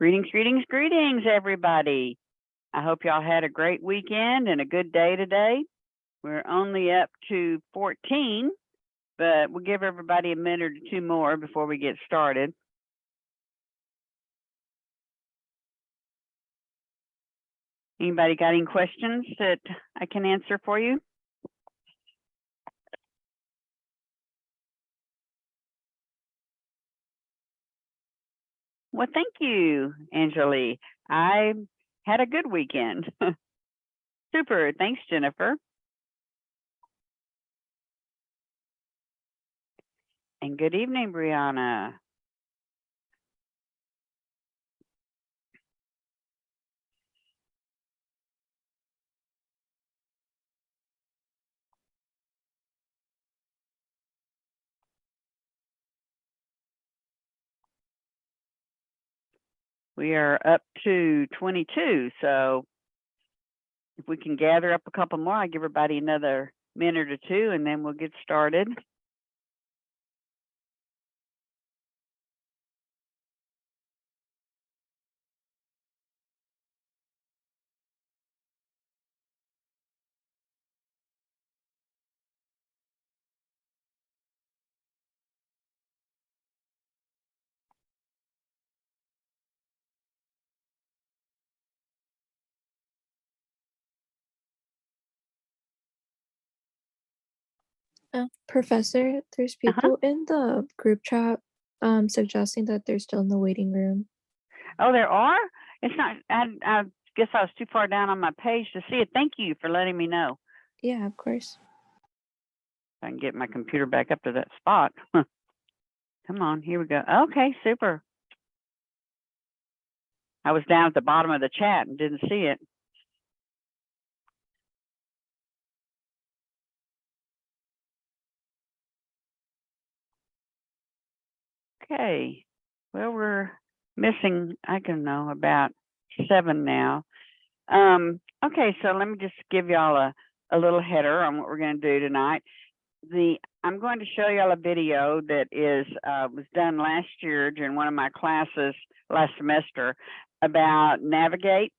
Greetings, greetings, greetings, everybody. I hope y'all had a great weekend and a good day today. We're only up to 14, but we'll give everybody a minute or two more before we get started. Anybody got any questions that I can answer for you? Well, thank you, Angeli. I had a good weekend. Super. Thanks, Jennifer. And good evening, Brianna. We are up to 22, so if we can gather up a couple more, I'll give everybody another minute or two, and then we'll get started. Professor, there's people in the group chat suggesting that they're still in the waiting room. Oh, there are? It's not, I guess I was too far down on my page to see it. Thank you for letting me know. Yeah, of course. I can get my computer back up to that spot. Come on, here we go. Okay, super. I was down at the bottom of the chat and didn't see it. Okay, well, we're missing, I don't know, about 7 now. Okay, so let me just give y'all a little header on what we're going to do tonight. I'm going to show y'all a video that was done last year during one of my classes last semester about Navigate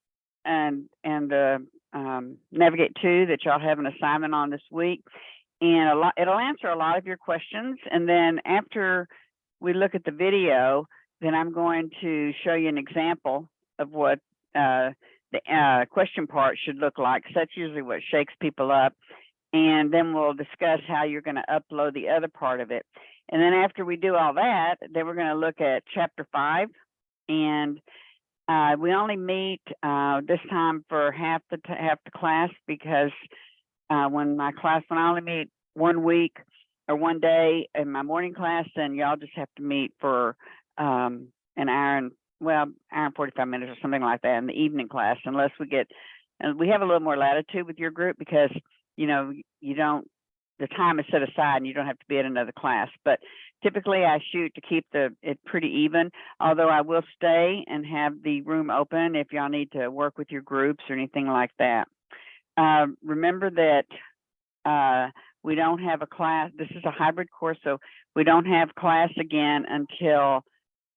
and Navigate 2 that y'all have an assignment on this week. And it'll answer a lot of your questions. And then after we look at the video, then I'm going to show you an example of what the question part should look like, because that's usually what shakes people up. And then we'll discuss how you're going to upload the other part of it. And then after we do all that, then we're going to look at chapter 5. And we only meet this time for half the class, because when I only meet 1 week or 1 day in my morning class, then y'all just have to meet for an hour and 45 minutes or something like that in the evening class, unless we have a little more latitude with your group, because the time is set aside and you don't have to be at another class. But typically I shoot to keep it pretty even, although I will stay and have the room open if y'all need to work with your groups or anything like that. Remember that we don't have a class. This is a hybrid course, so we don't have class again until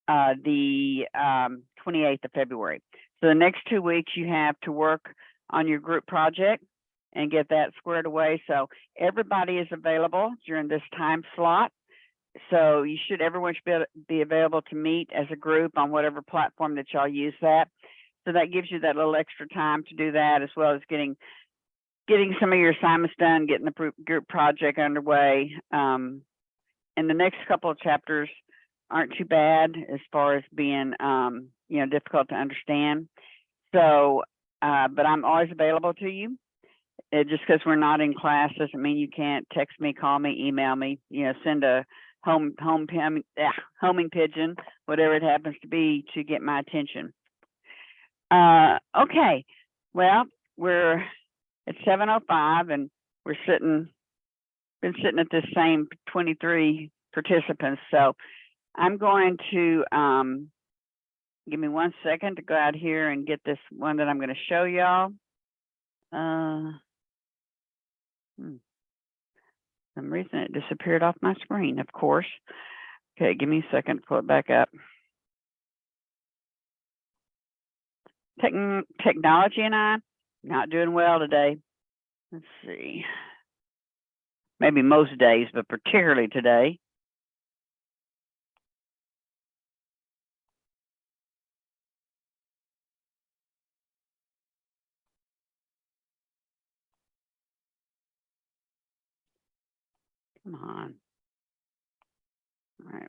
the 28th of February. So the next 2 weeks you have to work on your group project and get that squared away. So everybody is available during this time slot. So everyone should be available to meet as a group on whatever platform that y'all use that. So that gives you that little extra time to do that, as well as getting some of your assignments done, getting the group project underway. And the next couple of chapters aren't too bad as far as being, difficult to understand. So, but I'm always available to you. Just because we're not in class doesn't mean you can't text me, call me, email me, send a homing pigeon, whatever it happens to be, to get my attention. Okay, well, we're at 7:05 and we're been sitting at this same 23 participants. So I'm going to give me 1 second to go out here and get this one that I'm going to show y'all. Some reason it disappeared off my screen, of course. Okay, give me a second to pull it back up. Technology and I, not doing well today. Let's see. Maybe most days, but particularly today. Come on. All right.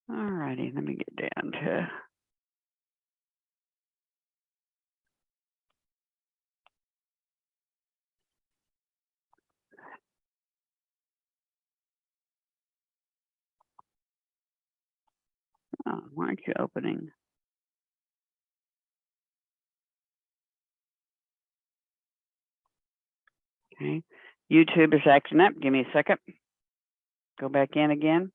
All righty, let me get down to. Oh, why aren't you opening? Okay, YouTube is acting up. Give me a second. Go back in again.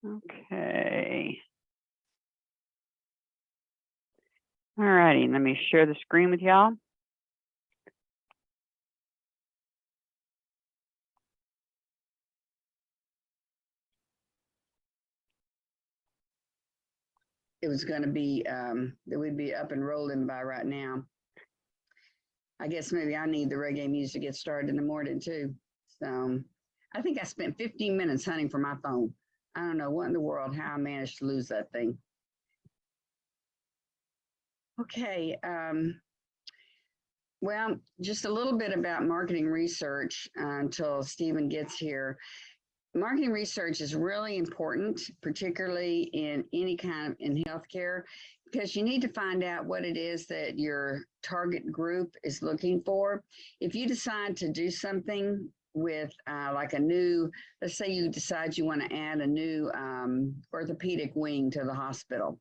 Okay. All righty, let me share the screen with y'all. It was going to be that we'd be up and rolling by right now. I guess maybe I need the reggae music to get started in the morning too. So I think I spent 15 minutes hunting for my phone. I don't know what in the world, how I managed to lose that thing. Okay. Well, just a little bit about marketing research until Stephen gets here. Marketing research is really important, particularly in any kind of in healthcare, because you need to find out what it is that your target group is looking for. If you decide to do something with like a new, let's say you decide you want to add a new orthopedic wing to the hospital.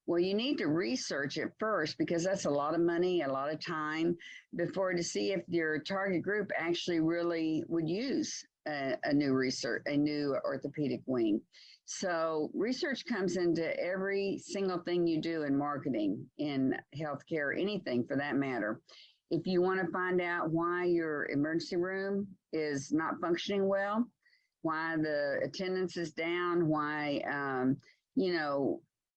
Well, you need to research it first because that's a lot of money, a lot of time before to see if your target group actually really would use a new orthopedic wing. So research comes into every single thing you do in marketing, in healthcare, anything for that matter. If you want to find out why your emergency room is not functioning well, why the attendance is down, why,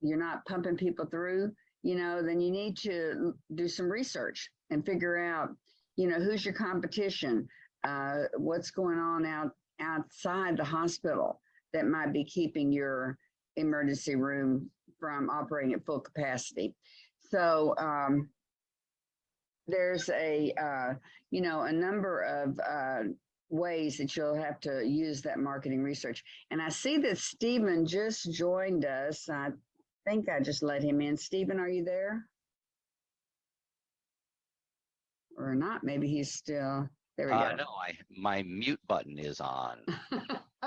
you're not pumping people through, then you need to do some research and figure out, who's your competition, what's going on outside the hospital that might be keeping your emergency room from operating at full capacity. So there's a number of ways that you'll have to use that marketing research. And I see that Stephen just joined us. I think I just let him in. Stephen, are you there? Or not? Maybe he's still, there we go. No, my mute button is on.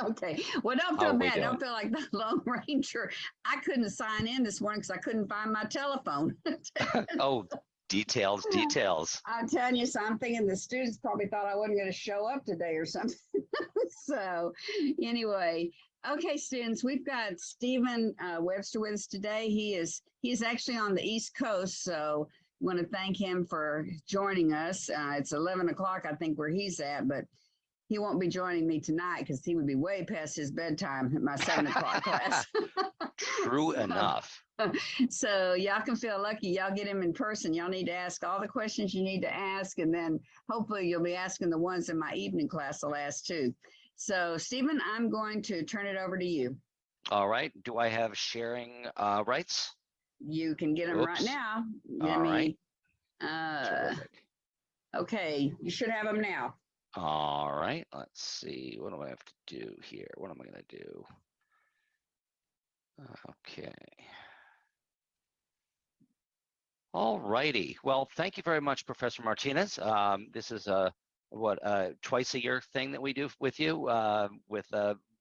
Okay. Well, don't feel bad. Don't feel like the Lone Ranger. I couldn't sign in this morning because I couldn't find my telephone. Oh, details. I'm telling you, so I'm thinking the students probably thought I wasn't going to show up today or something. So anyway, okay, students, we've got Stephen Webster with us today. He's actually on the East Coast, so I want to thank him for joining us. It's 11 o'clock, I think, where he's at, but he won't be joining me tonight because he would be way past his bedtime at my 7 o'clock class. True enough. So y'all can feel lucky. Y'all get him in person. Y'all need to ask all the questions you need to ask, and then hopefully you'll be asking the ones in my evening class the last two. So Stephen, I'm going to turn it over to you. All right. Do I have sharing rights? You can get them right now. All right. Terrific. Okay, you should have them now. All right. Let's see. What do I have to do here? What am I going to do? Okay. All righty. Well, thank you very much, Professor Martinez. This is a twice a year thing that we do with you, with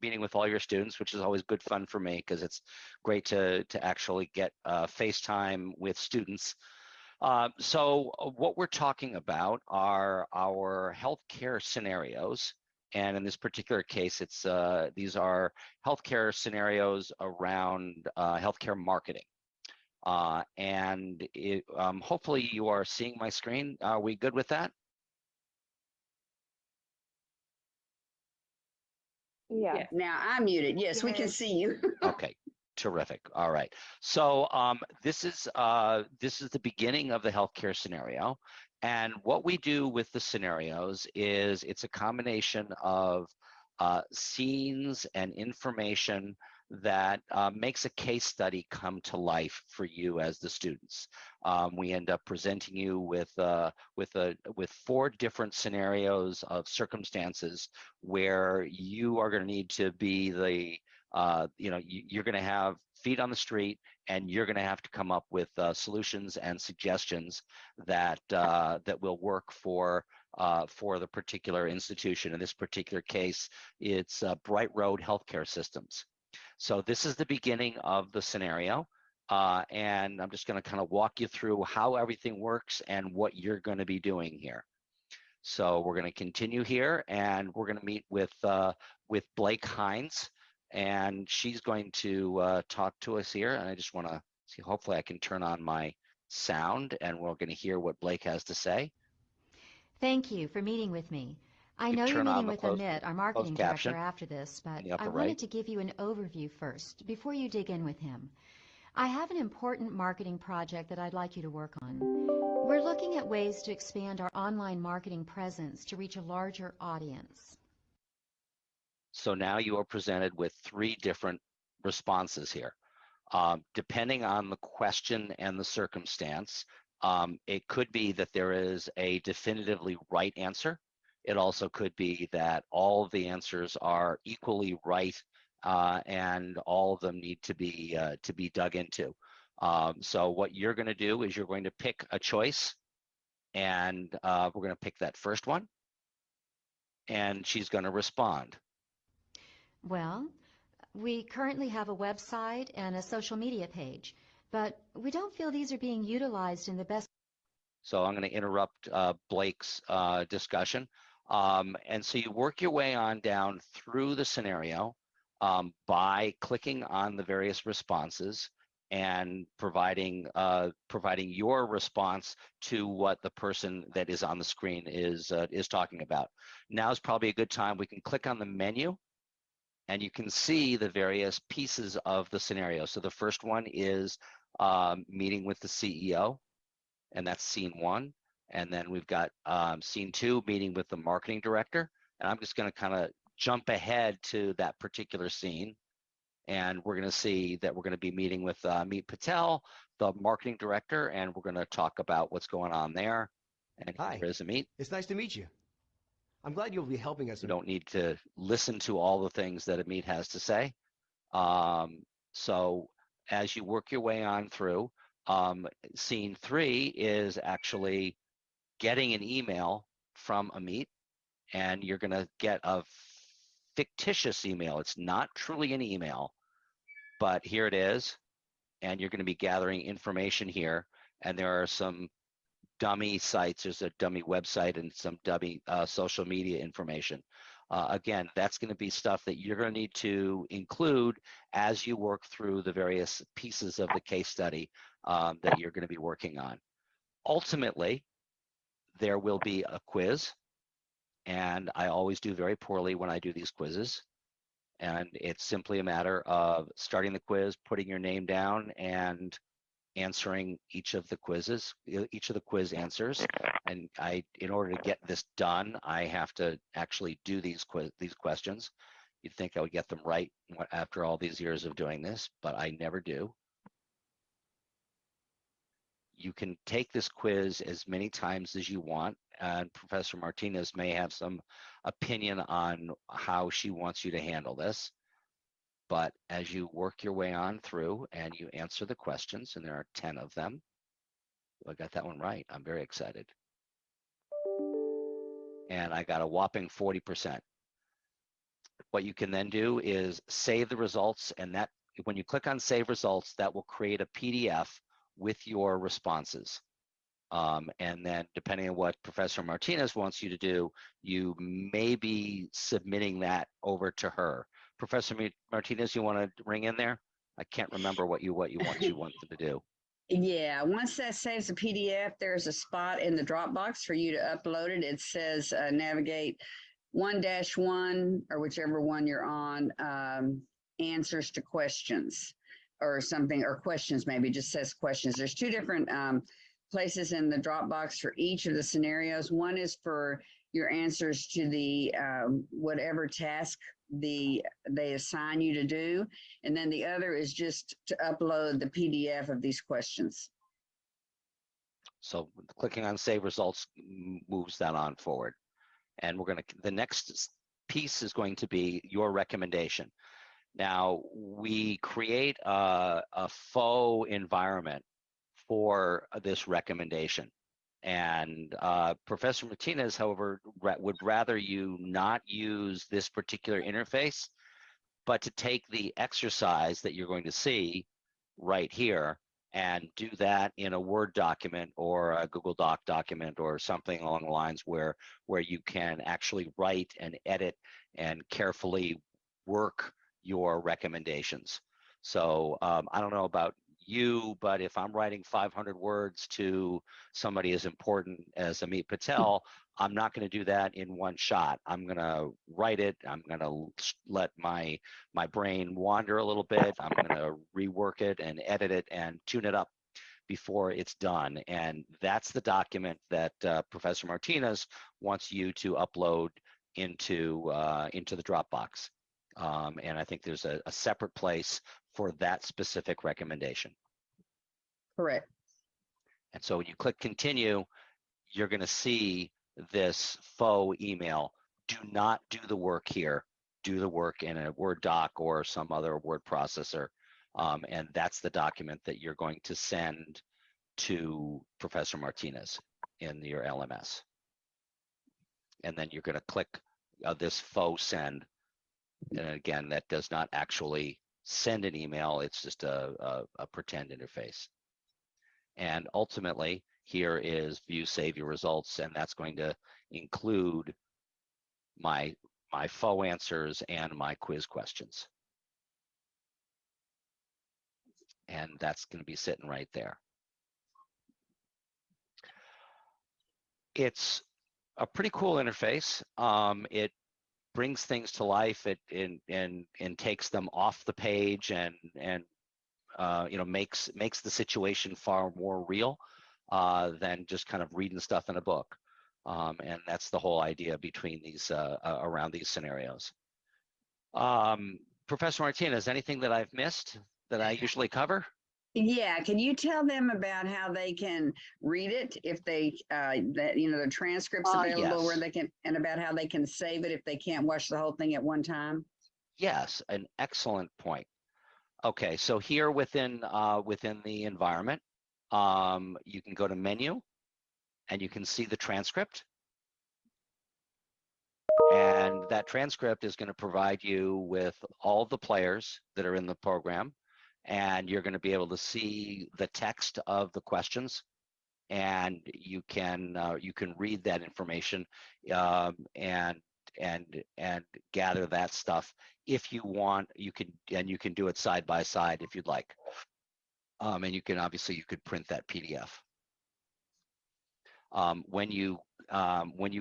meeting with all your students, which is always good fun for me because it's great to actually get FaceTime with students. What we're talking about are our healthcare scenarios. And in this particular case, these are healthcare scenarios around healthcare marketing. Hopefully you are seeing my screen. Are we good with that? Yeah. Now I'm muted. Yes, we can see you. Okay, terrific. All right. So this is the beginning of the healthcare scenario. And what we do with the scenarios is it's a combination of scenes and information that makes a case study come to life for you as the students. We end up presenting you with 4 different scenarios of circumstances where you are going to need to be the you're going to have feet on the street, and you're going to have to come up with solutions and suggestions that will work for the particular institution. In this particular case, it's Bright Road Healthcare Systems. So this is the beginning of the scenario, and I'm just going to kind of walk you through how everything works and what you're going to be doing here. So we're going to continue here, and we're going to meet with Blake Hines. And she's going to talk to us here. And I just want to see, hopefully I can turn on my sound and we're going to hear what Blake has to say. Thank you for meeting with me. I You know you're turn on meeting the with closed- Amit, our marketing closed caption director, after this, but in the upper I wanted right. to give you an overview first before you dig in with him. I have an important marketing project that I'd like you to work on. We're looking at ways to expand our online marketing presence to reach a larger audience. So now you are presented with 3 different responses here. Depending on the question and the circumstance, it could be that there is a definitively right answer. It also could be that all of the answers are equally right, and all of them need to be dug into. So what you're going to do is you're going to pick a choice, and we're going to pick that first one, and she's going to respond. Well, we currently have a website and a social media page, but we don't feel these are being utilized in the best. So I'm going to interrupt Blake's discussion. And so you work your way on down through the scenario by clicking on the various responses and providing your response to what the person that is on the screen is talking about. Now is probably a good time. We can click on the menu, and you can see the various pieces of the scenario. So the first one is meeting with the CEO, and that's scene 1. And then we've got scene 2, meeting with the marketing director. And I'm just going to kind of jump ahead to that particular scene. And we're going to see that we're going to be meeting with Meet Patel, the marketing director, and we're going to talk about what's going on there. And Hi. here is Amit. It's nice to meet you. I'm glad you'll be helping us. You don't need to listen to all the things that Amit has to say. So as you work your way on through, scene 3 is actually getting an email from Amit, and you're going to get a fictitious email. It's not truly an email, but here it is, and you're going to be gathering information here, and there are some dummy sites. There's a dummy website and some dummy social media information. Again, that's going to be stuff that you're going to need to include as you work through the various pieces of the case study that you're going to be working on. Ultimately, there will be a quiz, and I always do very poorly when I do these quizzes. And it's simply a matter of starting the quiz, putting your name down, and answering each of the quizzes, each of the quiz answers. And in order to get this done, I have to actually do these questions. You'd think I would get them right after all these years of doing this, but I never do. You can take this quiz as many times as you want, and Professor Martinez may have some opinion on how she wants you to handle this. But as you work your way on through and you answer the questions, and there are 10 of them, I got that one right. I'm very excited. And I got a whopping 40%. What you can then do is save the results, and that when you click on Save Results, that will create a PDF with your responses. And then depending on what Professor Martinez wants you to do, you may be submitting that over to her. Professor Martinez, you want to ring in there? I can't remember what you want them to do. Yeah, once that saves a PDF, there's a spot in the Dropbox for you to upload it. It says navigate 1-1 or whichever one you're on, answers to questions or something, or questions, maybe just says questions. There's two different places in the Dropbox for each of the scenarios. One is for your answers to the whatever task they assign you to do. And then the other is just to upload the PDF of these questions. So clicking on save results moves that on forward. And the next piece is going to be your recommendation. Now, we create a faux environment for this recommendation. And Professor Martinez, however, would rather you not use this particular interface, but to take the exercise that you're going to see right here and do that in a Word document or a Google Doc document or something along the lines where you can actually write and edit and carefully work your recommendations. So I don't know about you, but if I'm writing 500 words to somebody as important as Amit Patel, I'm not going to do that in one shot. I'm going to write it. I'm going to let my brain wander a little bit. I'm going to rework it and edit it and tune it up before it's done. And that's the document that Professor Martinez wants you to upload into the Dropbox. And I think there's a separate place for that specific recommendation. Correct. And so when you click continue, you're going to see this faux email. Do not do the work here. Do the work in a Word doc or some other word processor. And that's the document that you're going to send to Professor Martinez in your LMS. And then you're going to click this faux send. And again, that does not actually send an email. It's just a pretend interface. And ultimately, here is view save your results, and that's going to include my faux answers and my quiz questions. And that's going to be sitting right there. It's a pretty cool interface. It brings things to life. It takes them off the page and makes the situation far more real than just kind of reading stuff in a book. And that's the whole idea between these around these scenarios. Professor Martinez, anything that I've missed that I usually cover? Yeah, can you tell them about how they can read it if they, the transcripts available yes. where they can, and about how they can save it if they can't watch the whole thing at one time? Yes, an excellent point. Okay, so here within the environment, you can go to menu, and you can see the transcript. And that transcript is going to provide you with all the players that are in the program, and you're going to be able to see the text of the questions, and you can read that information and gather that stuff if you want. You can do it side by side if you'd like, and you could print that PDF. When you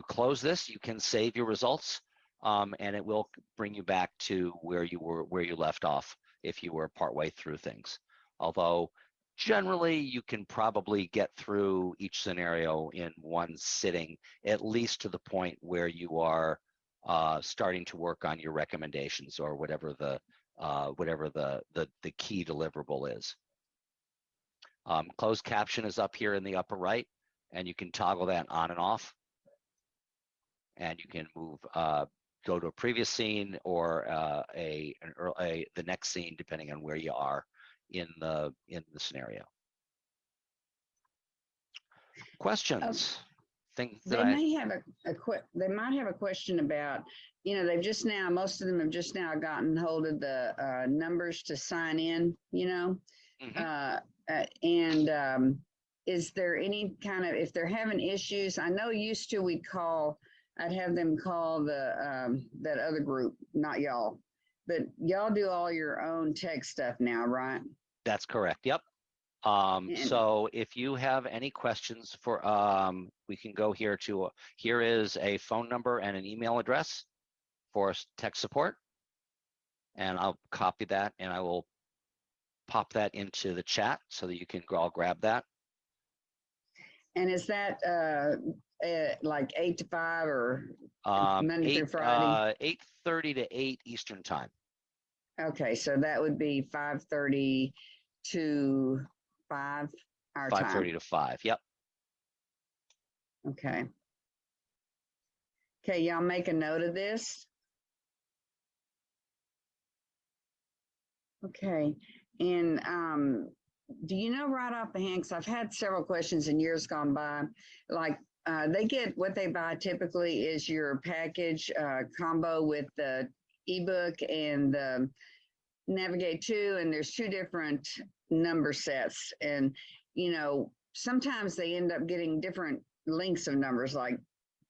close this, you can save your results, and it will bring you back to where you left off if you were partway through things. Although generally you can probably get through each scenario in one sitting, at least to the point where you are starting to work on your recommendations or whatever the key deliverable is. Closed caption is up here in the upper right, and you can toggle that on and off, and you can move go to a previous scene or the next scene depending on where you are in the scenario. Questions? Things that They may have they might have a question about, most of them have just now gotten hold of the numbers to sign in, Mm-hmm. is there any kind of, if they're having issues, I know used to I'd have them call that other group, not y'all, but y'all do all your own tech stuff now, right? That's correct. Yep. And- So if you have any questions for, we can go here to, here is a phone number and an email address for tech support. And I'll copy that and I will pop that into the chat so that you can all grab that. And is that like 8 to 5 or Monday through Friday? 8:30 to 8 Eastern time. Okay, so that would be 5:30 to 5 our 5:30 time. to 5. Yep. Okay. Okay, y'all make a note of this. Okay, and do you know right off the hand, because I've had several questions in years gone by, like they get what they buy typically is your package combo with the ebook and the Navigate 2, and there's 2 different number sets. And, you know, sometimes they end up getting different lengths of numbers like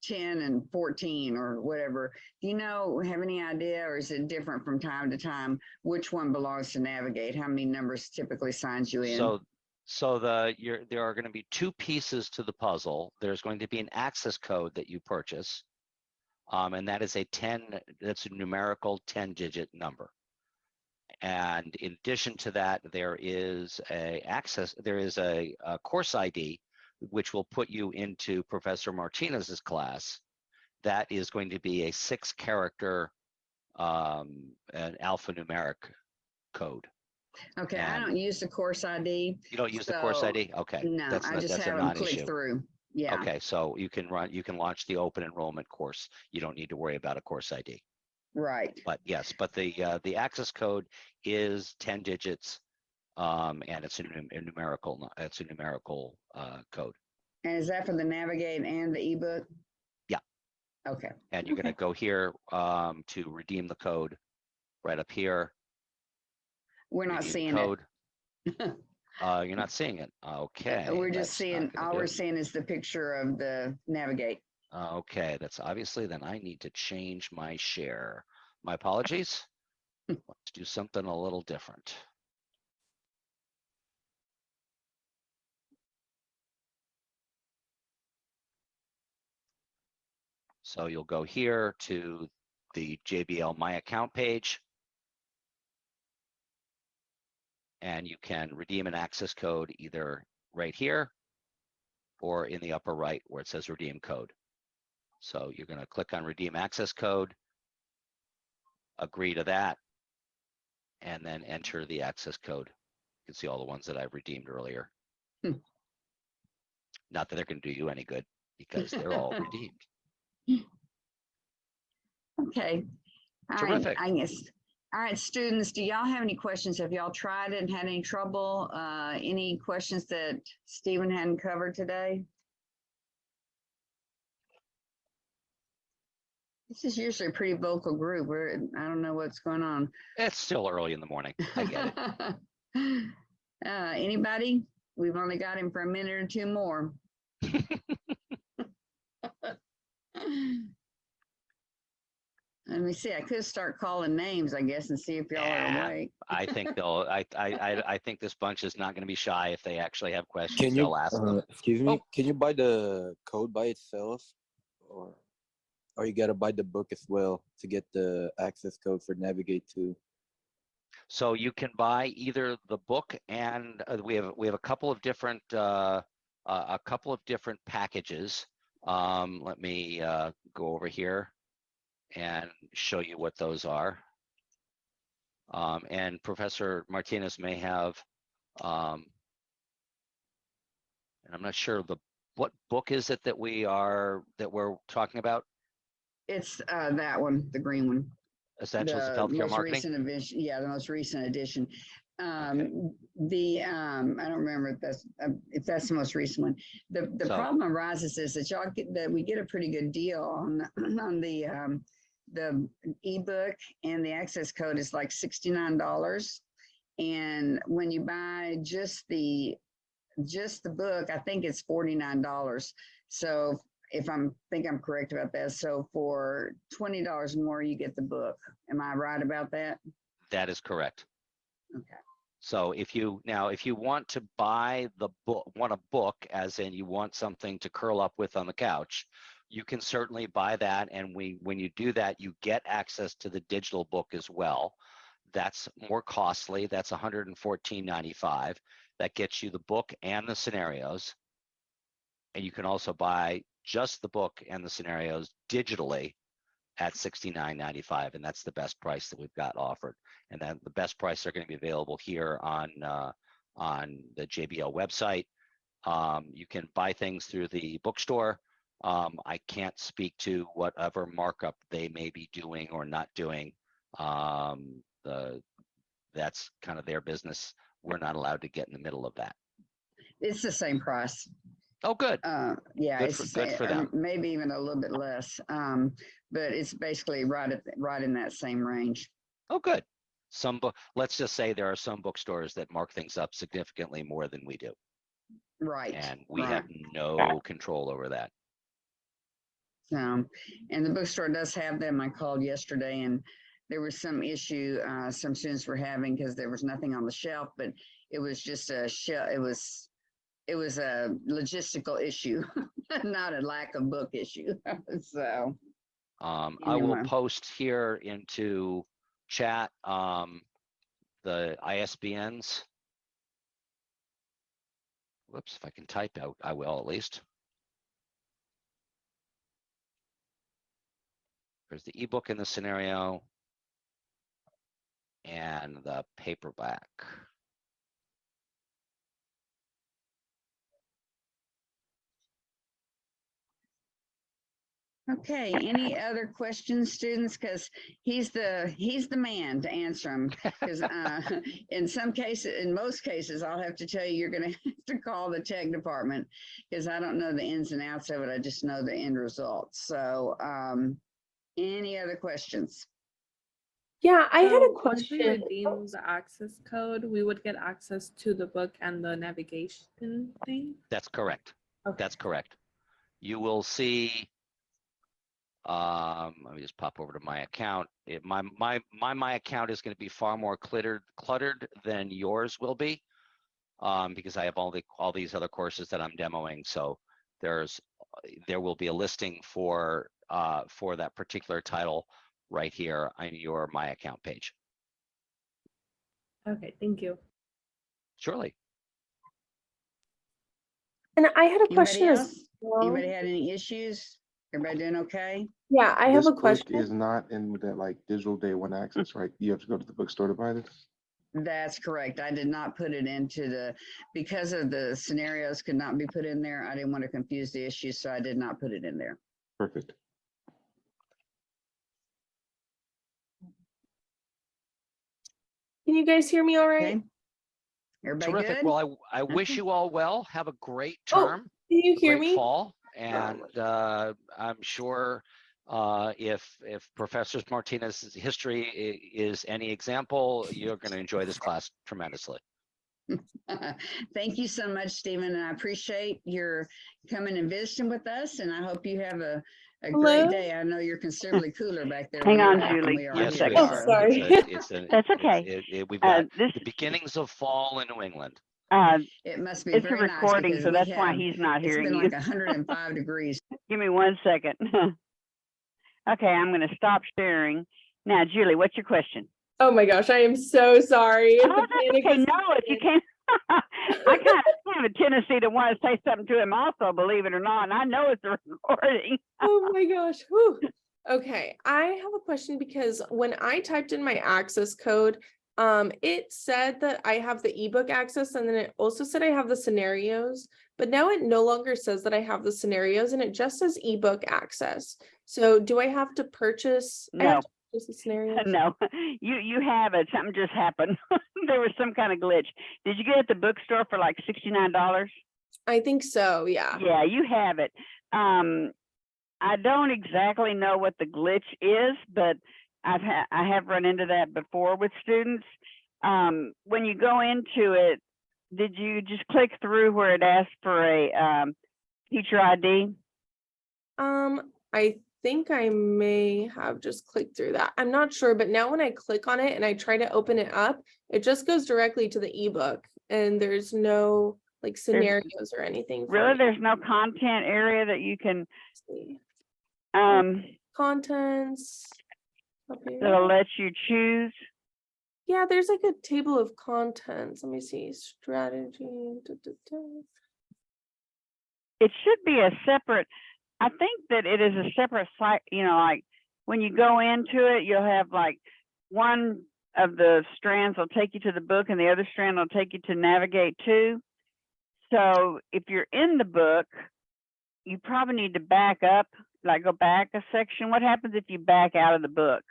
10 and 14 or whatever. Do you know, have any idea, or is it different from time to time, which one belongs to Navigate? How many numbers typically signs you in? So there are going to be 2 pieces to the puzzle. There's going to be an access code that you purchase, and that is that's a numerical 10-digit number. And in addition to that, there is a course ID, which will put you into Professor Martinez's class. That is going to be a 6-character an alphanumeric code. Okay, And I don't use the course ID. you don't use the course ID? Okay. No, I just have them click through. Yeah. Okay, so you can launch the open enrollment course. You don't need to worry about a course ID. Right. But yes, but the access code is 10 digits, and it's a numerical code. And is that for the Navigate and the ebook? Yeah. Okay. And you're going to go here to redeem the code right up here. We're not seeing code. You're not seeing it. Okay. We're just seeing, all we're seeing is the picture of the Navigate. Okay, that's obviously, then I need to change my share. My apologies. Let's do something a little different. So you'll go here to the JBL My Account page, and you can redeem an access code either right here or in the upper right where it says redeem code. So you're going to click on redeem access code, agree to that, and then enter the access code. You can see all the ones that I've redeemed earlier. Not that they're going to do you any good because they're all redeemed. Okay. Terrific. I guess. All right, students, do y'all have any questions? Have y'all tried it and had any trouble? Any questions that Stephen hadn't covered today? This is usually a pretty vocal group. I don't know what's going on. It's still early in the morning. I get it. Anybody? We've only got him for a minute or 2 more. Let me see. I could start calling names, I guess, and see if y'all are awake. I think they'll. I think this bunch is not going to be shy. If they actually have questions, Can you they'll ask them. excuse me? Oh. Can you buy the code by itself, or you gotta buy the book as well to get the access code for Navigate 2? So you can buy either the book, and we have a couple of different packages. Let me go over here and show you what those are. And Professor Martinez may have, and I'm not sure what book is it that we're talking about? It's that one, the green one. Essentials of Healthcare Marketing? Recent edition, yeah, the most recent edition. Okay. I don't remember if that's the most recent one. The problem arises is that we get a pretty good deal on the ebook, and the access code is like $69. And when you buy just the just the book, I think it's $49. So if I'm correct about that. So for $20 more, you get the book. Am I right about that? That is correct. Okay. So if you want to buy the book, want a book, as in you want something to curl up with on the couch, you can certainly buy that. And when you do that, you get access to the digital book as well. That's more costly. That's $114.95. That gets you the book and the scenarios. And you can also buy just the book and the scenarios digitally at $69.95, and that's the best price that we've got offered. And then the best price are going to be available here on the JBL website. You can buy things through the bookstore. I can't speak to whatever markup they may be doing or not doing. That's kind of their business. We're not allowed to get in the middle of that. It's the same price. Oh, good. Yeah, Good it's good for them. maybe even a little bit less. But it's basically right in that same range. Oh, good. Let's just say there are some bookstores that mark things up significantly more than we do. Right. And we right. have no control over that. And the bookstore does have them. I called yesterday and there was some issue some students were having because there was nothing on the shelf, but it was just a shelf. It was a logistical issue, not a lack of book issue. So I will post here into chat the ISBNs. Whoops, if I can type out, I will at least. There's the ebook in the scenario and the paperback. Okay, any other questions, students? Because he's the man to answer them. Because in most cases, I'll have to tell you, you're going to have to call the tech department because I don't know the ins and outs of it. I just know the end result. So, any other questions? Yeah, I had a Once we question. redeem the access code, we would get access to the book and the navigation thing. That's correct. Okay. That's correct. You will see. Let me just pop over to my account. My account is going to be far more cluttered than yours will be, because I have all these other courses that I'm demoing. So there will be a listing for that particular title right here on your My Account page. Okay, thank you. Surely. And I had a question Anybody as else? well. Anybody had any issues? Everybody doing okay? Yeah, I have This a question. book is not in that like digital day one access, right? You have to go to the bookstore to buy this. That's correct. I did not put it into because of the scenarios could not be put in there. I didn't want to confuse the issue, so I did not put it in there. Perfect. Can you guys hear me all right? Okay. Everybody Terrific. good? Well, I wish you all well. Have a great Oh, term. can you hear Great me? fall. And I'm sure if Professor Martinez's history is any example, you're going to enjoy this class tremendously. Thank you so much, Stephen. And I appreciate your coming and visiting with us. And I hope you have a great day. I know you're considerably cooler back there. Hang on, than Julie, we are one Yes, here. we second. Oh, are. sorry. That's okay. We've got This the beginnings of fall in New England. It must be it's a very nice recording, because so we that's why have, he's not it's hearing been you. like 105 degrees. Give me 1 second. Okay, I'm going to stop sharing. Now, Julie, what's your question? Oh my gosh, I am so sorry. Oh, The that's panic okay. was No, if you can't. I kind of have a tendency to want to say something to him also, believe it or not, and I know it's a recording. Oh my gosh. Whew. Okay, I have a question because when I typed in my access code, it said that I have the ebook access and then it also said I have the scenarios, but now it no longer says that I have the scenarios and it just says ebook access. So do I have to purchase? I have No. to purchase the scenarios? No, you have it. Something just happened. There was some kind of glitch. Did you get it at the bookstore for like $69? I think so, yeah. Yeah, you have it. I don't exactly know what the glitch is, but I have run into that before with students. When you go into it, did you just click through where it asked for a teacher ID? I think I may have just clicked through that. I'm not sure, but now when I click on it and I try to open it up, it just goes directly to the ebook and there's no like scenarios or anything. For Really, me. there's no content area that you can See. that'll Contents. Up here. let you choose. Yeah, there's like a table of contents. Let me see. Strategy. It should be a separate, I think that it is a separate site, you know, like when you go into it, you'll have like one of the strands will take you to the book and the other strand will take you to navigate to. So if you're in the book, you probably need to back up, like go back a section. What happens if you back out of the book?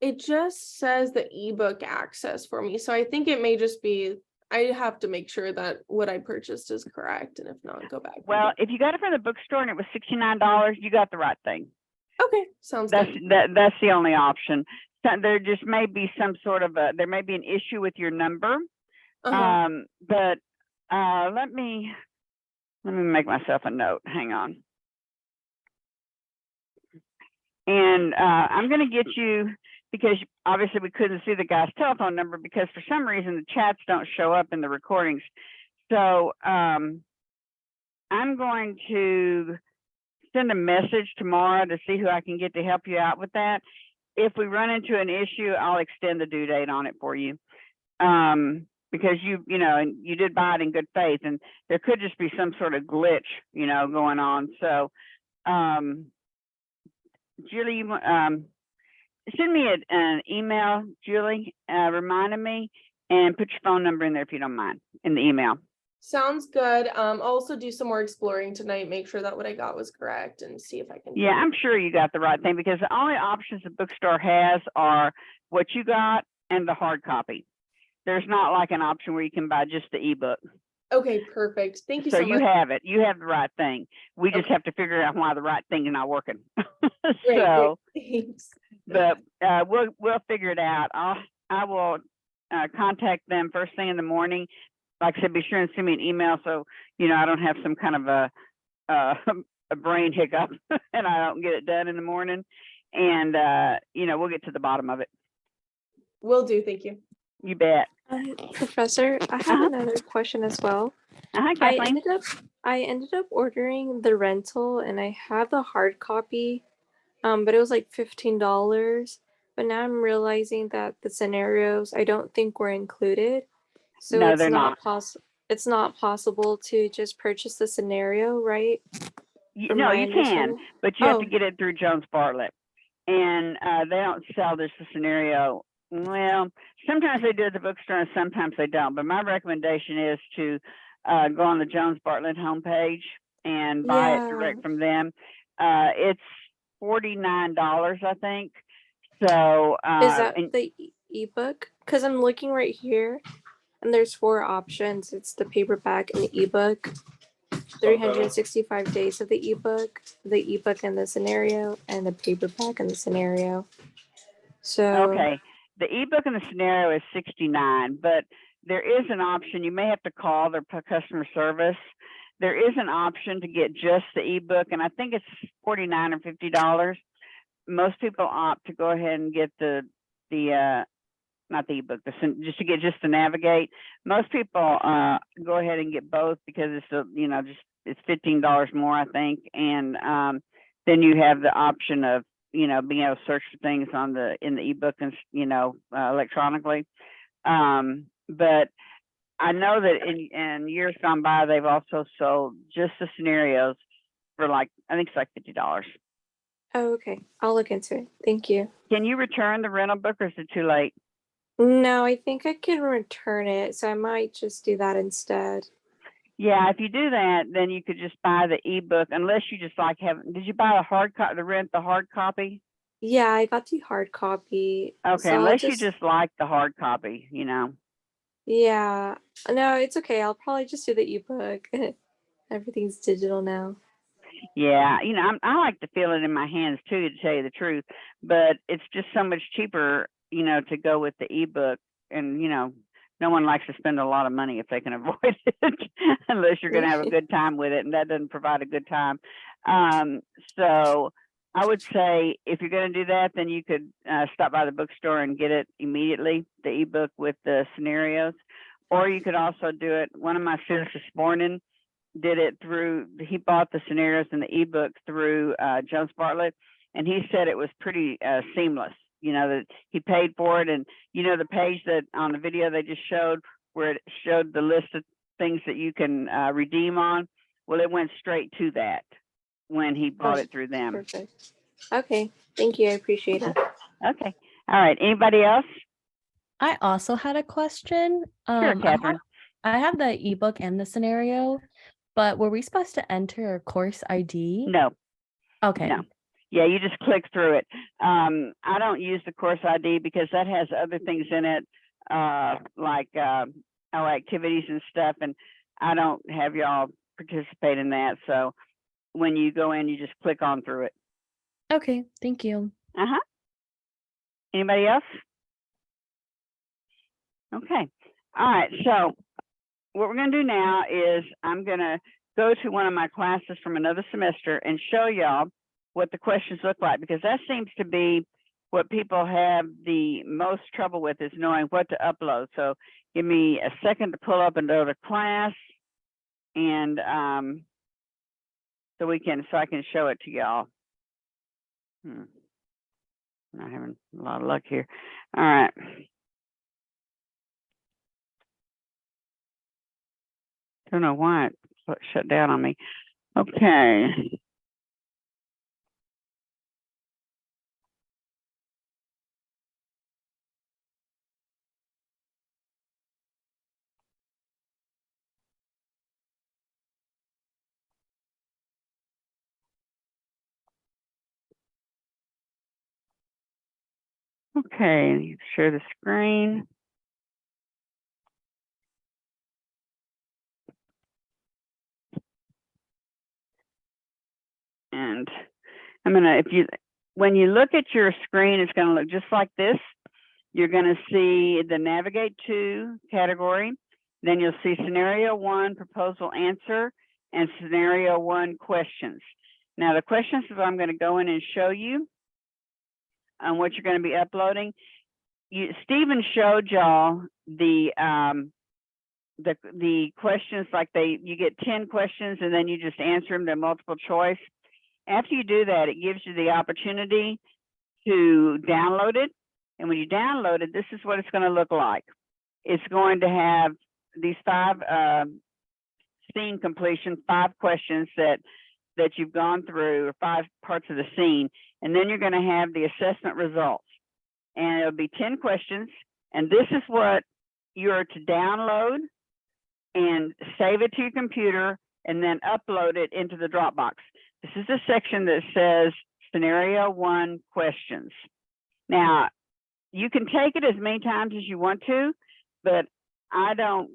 It just says the ebook access for me. So I think it may just be, I have to make sure that what I purchased is correct. And if not, go back. Well, if you got it from the bookstore and it was $69, you got the right thing. Okay, sounds That's good. that's the only option. So there just may be some sort of there may be an issue with your number. But let me make myself a note. Hang on. And I'm going to get you, because obviously we couldn't see the guy's telephone number because for some reason the chats don't show up in the recordings. So I'm going to send a message tomorrow to see who I can get to help you out with that. If we run into an issue, I'll extend the due date on it for you. Because you know, and you did buy it in good faith, and there could just be some sort of glitch, you know, going on. So, Julie, send me an email, Julie, reminding me, and put your phone number in there if you don't mind in the email. Sounds good. I'll also do some more exploring tonight, make sure that what I got was correct and see if I can. Yeah, I'm sure you got the right thing, because the only options the bookstore has are what you got and the hard copy. There's not like an option where you can buy just the ebook. Okay, perfect. Thank you so much. So you have it. You have the right thing. We just have to figure out why the right thing is not working. Great, So, thanks. but we'll figure it out. I will contact them first thing in the morning. Like I said, be sure and send me an email so you know I don't have some kind of a brain hiccup and I don't get it done in the morning. And you know, we'll get to the bottom of it. Will do. Thank you. You bet. Professor, I have another question as well. Kathleen. I ended up ordering the rental and I have the hard copy, but it was like $15. But now I'm realizing that the scenarios I don't think were included. So No, it's they're not not. it's not possible to just purchase the scenario, right? No, you can, but you have to get it through Jones Bartlett. And they don't sell this scenario. Well, sometimes they do at the bookstore and sometimes they don't. But my recommendation is to go on the Jones Bartlett homepage and buy it direct from them. It's $49, I think. So is that the ebook? Because I'm looking right here and there's 4 options. It's the paperback and the ebook, 365 days of the ebook and the scenario, and the paperback and the scenario. So okay, the ebook and the scenario is $69, but there is an option. You may have to call their customer service. There is an option to get just the ebook, and I think it's $49 or $50. Most people opt to go ahead and get the not the ebook, just to get just to navigate. Most people go ahead and get both because it's you know, just it's $15 more, I think, and then you have the option of, you know, being able to search for things in the ebook and, you know, electronically. But I know that in years gone by, they've also sold just the scenarios for like, I think it's like $50. Oh, okay. I'll look into it. Thank you. Can you return the rental book, or is it too late? No, I think I can return it, so I might just do that instead. Yeah, if you do that, then you could just buy the ebook, unless you just like did you buy the hard copy, the hard copy? Yeah, I got the hard copy. Okay, so unless you just like the hard copy, you know. Yeah, no, it's okay. I'll probably just do the ebook. Everything's digital now. Yeah, you know, I like to feel it in my hands too, to tell you the truth, but it's just so much cheaper, you know, to go with the ebook and, you know, no one likes to spend a lot of money if they can avoid it, unless you're going to have a good time with it, and that doesn't provide a good time. So I would say if you're going to do that, then you could stop by the bookstore and get it immediately, the ebook with the scenarios, or you could also do it. One of my students this morning did it through, he bought the scenarios and the ebook through Jones Bartlett, and he said it was pretty seamless. You know, that he paid for it, and you know the page that on the video they just showed where it showed the list of things that you can redeem on. Well, it went straight to that when he bought it through them. Perfect. Okay, thank you. I appreciate it. Okay. All right. Anybody else? I also had a question. Sure, Catherine. I have the ebook and the scenario, but were we supposed to enter a course ID? No. Okay. No. Yeah, you just click through it. I don't use the course ID because that has other things in it, like our activities and stuff, and I don't have y'all participate in that. So when you go in, you just click on through it. Okay, thank you. Uh-huh. Anybody else? Okay. All right. So what we're going to do now is I'm going to go to one of my classes from another semester and show y'all what the questions look like, because that seems to be what people have the most trouble with, is knowing what to upload. So give me a second to pull up another class, and so I can show it to y'all. Not having a lot of luck here. All right. Don't know why it shut down on me. Okay. Okay, share the screen. And I'm gonna, when you look at your screen, it's gonna look just like this. You're gonna see the navigate to category. Then you'll see scenario 1, proposal answer, and scenario 1 questions. Now the questions that I'm gonna go in and show you on what you're gonna be uploading. Stephen showed y'all the questions, like you get 10 questions and then you just answer them to multiple choice. After you do that, it gives you the opportunity to download it. And when you download it, this is what it's going to look like. It's going to have these 5 scene completion, 5 questions that you've gone through, or 5 parts of the scene. And then you're going to have the assessment results. And it'll be 10 questions. And this is what you're to download and save it to your computer and then upload it into the Dropbox. This is the section that says scenario 1 questions. Now, you can take it as many times as you want to, but I don't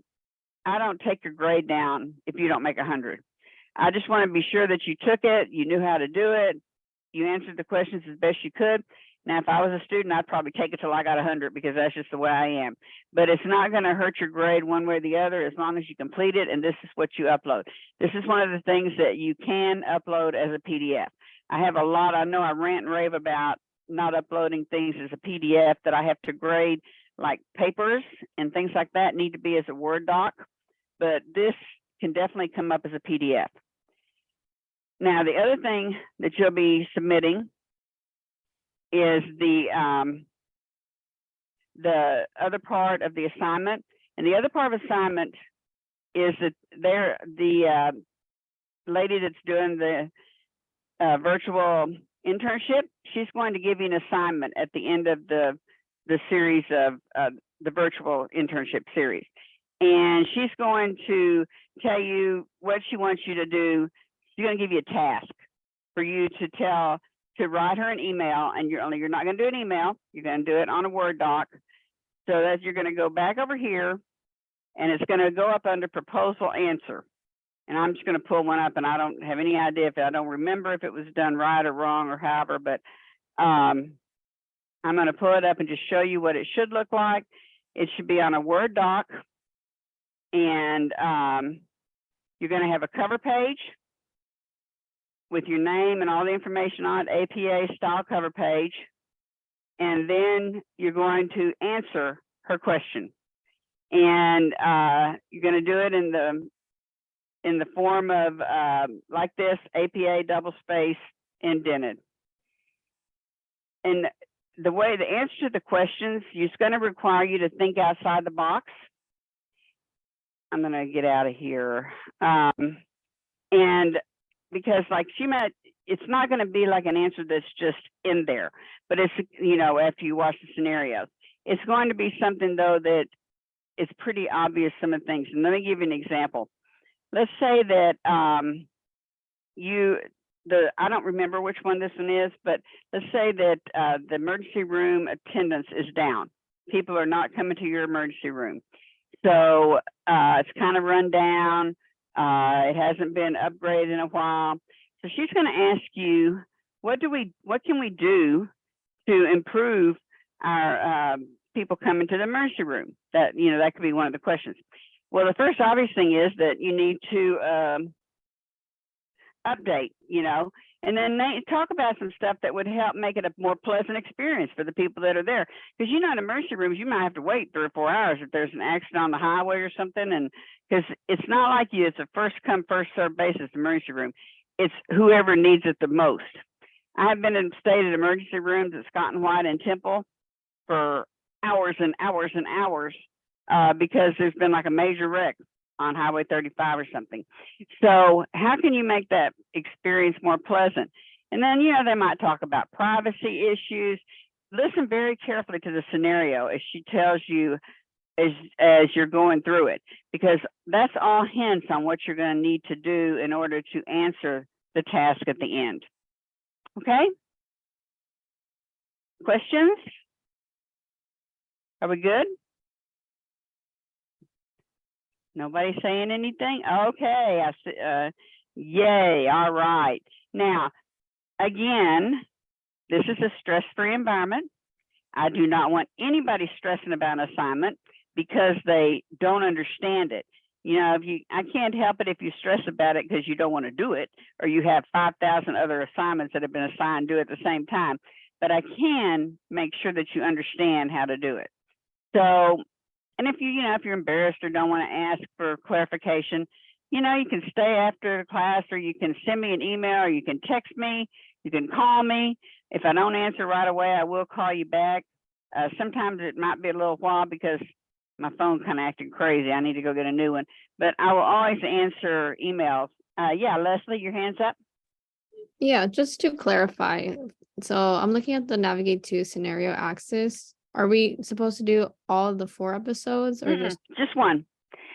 take your grade down if you don't make 100. I just want to be sure that you took it, you knew how to do it, you answered the questions as best you could. Now, if I was a student, I'd probably take it till I got 100, because that's just the way I am. But it's not going to hurt your grade one way or the other as long as you complete it, and this is what you upload. This is one of the things that you can upload as a PDF. I have a lot, I know I rant and rave about not uploading things as a PDF that I have to grade, like papers and things like that need to be as a Word doc, but this can definitely come up as a PDF. Now, the other thing that you'll be submitting is the other part of the assignment. And the other part of assignment is that the lady that's doing the virtual internship, she's going to give you an assignment at the end of the series of the virtual internship series. And she's going to tell you what she wants you to do. She's going to give you a task for you to write her an email, and you're not going to do an email, you're going to do it on a Word doc. So that you're going to go back over here, and it's going to go up under proposal answer. And I'm just going to pull one up, and I don't have any idea if I don't remember if it was done right or wrong or however, but I'm going to pull it up and just show you what it should look like. It should be on a Word doc, and you're going to have a cover page with your name and all the information on it, APA style cover page, and then you're going to answer her question. And you're going to do it in the form of like this, APA double space indented. And the answer to the questions is going to require you to think outside the box. I'm going to get out of here. And because like it's not going to be like an answer that's just in there, but it's, you know, after you watch the scenarios, it's going to be something though that it's pretty obvious, some of the things. And let me give you an example. Let's say that I don't remember which one this one is, but let's say that the emergency room attendance is down. People are not coming to your emergency room. So it's kind of run down. It hasn't been upgraded in a while. So she's going to ask you, what can we do to improve our people coming to the emergency room? That, you know, that could be one of the questions. Well, the first obvious thing is that you need to update, you know, and then they talk about some stuff that would help make it a more pleasant experience for the people that are there. Because, you know, in emergency rooms, you might have to wait 3 or 4 hours if there's an accident on the highway or something. And because it's not like it's a first come, first served basis emergency room. It's whoever needs it the most. I have been in stayed at emergency rooms at Scott and White and Temple for hours and hours and hours because there's been like a major wreck on Highway 35 or something. So how can you make that experience more pleasant? And then, you know, they might talk about privacy issues. Listen very carefully to the scenario as she tells you as you're going through it, because that's all hints on what you're going to need to do in order to answer the task at the end. Okay? Questions? Are we good? Nobody saying anything? Okay, I see. Yay, all right. Now, again, this is a stress-free environment. I do not want anybody stressing about an assignment because they don't understand it. You know, I can't help it if you stress about it because you don't want to do it, or you have 5,000 other assignments that have been assigned to do at the same time. But I can make sure that you understand how to do it. So, and if if you're embarrassed or don't want to ask for clarification, you know, you can stay after the class, or you can send me an email, or you can text me, you can call me. If I don't answer right away, I will call you back. Sometimes it might be a little while because my phone kind of acting crazy. I need to go get a new one, but I will always answer emails. Yeah, Leslie, your hand's up. Yeah, just to clarify. So I'm looking at the navigate to scenario axis. Are we supposed to do all of the 4 episodes or just one?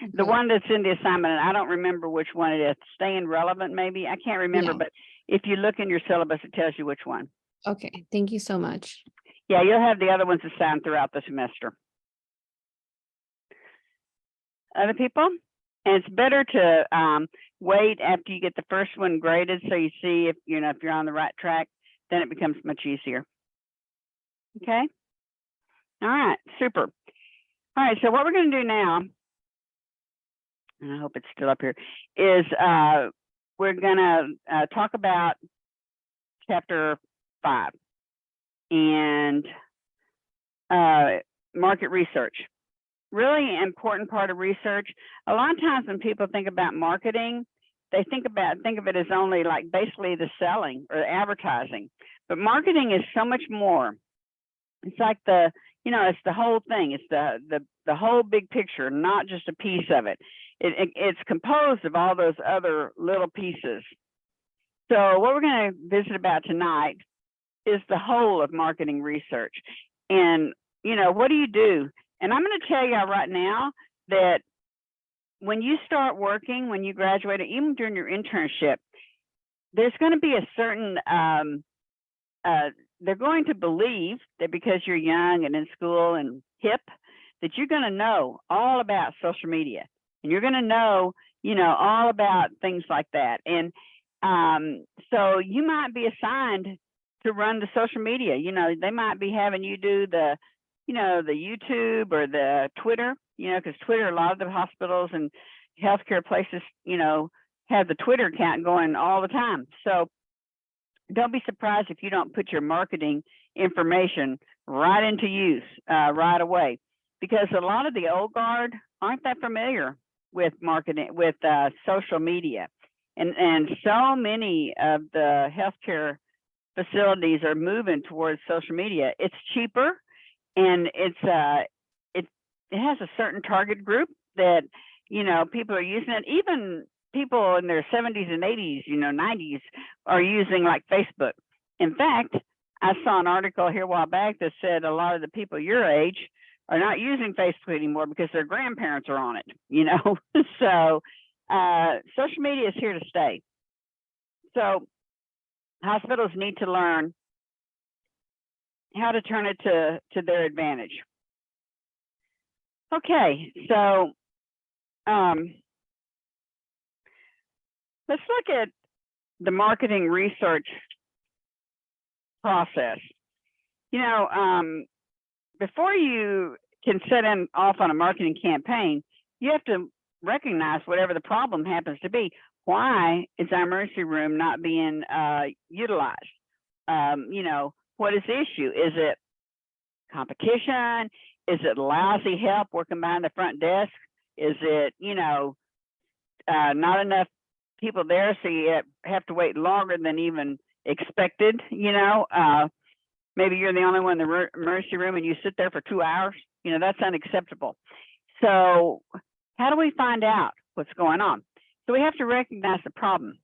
Okay. The one that's in the assignment, and I don't remember which one it is. Staying relevant, maybe. I can't remember, Yeah. but if you look in your syllabus, it tells you which one. Okay, thank you so much. Yeah, you'll have the other ones assigned throughout the semester. Other people? And it's better to wait after you get the first one graded, so you see if if you're on the right track. Then it becomes much easier. Okay. All right. Super. All right. So what we're going to do now, and I hope it's still up here, is we're going to talk about chapter 5 and market research. Really important part of research. A lot of times when people think about marketing, they think of it as only like basically the selling or advertising. But marketing is so much more. It's like it's the whole thing. It's the whole big picture, not just a piece of it. It's composed of all those other little pieces. So what we're going to visit about tonight is the whole of marketing research. And, what do you do? And I'm going to tell you right now that when you start working, when you graduate, even during your internship, there's going to be a certain, they're going to believe that because you're young and in school and hip, that you're going to know all about social media. And you're going to know, all about things like that. And so you might be assigned to run the social media. They might be having you do the the YouTube or the Twitter, because Twitter, a lot of the hospitals and healthcare places, have the Twitter account going all the time. So don't be surprised if you don't put your marketing information right into use right away, because a lot of the old guard aren't that familiar with marketing, with social media. And so many of the healthcare facilities are moving towards social media. It's cheaper, and it has a certain target group that people are using it. Even people in their 70s and 80s, 90s are using like Facebook. In fact, I saw an article here a while back that said a lot of the people your age are not using Facebook anymore because their grandparents are on it, So social media is here to stay. So hospitals need to learn how to turn it to their advantage. Okay, so let's look at the marketing research process. Before you can set off on a marketing campaign, you have to recognize whatever the problem happens to be. Why is our emergency room not being utilized? What is the issue? Is it competition? Is it lousy help working behind the front desk? Is it, not enough people there, so you have to wait longer than even expected? Maybe you're the only one in the emergency room and you sit there for 2 hours. That's unacceptable. So how do we find out what's going on? So we have to recognize the problem.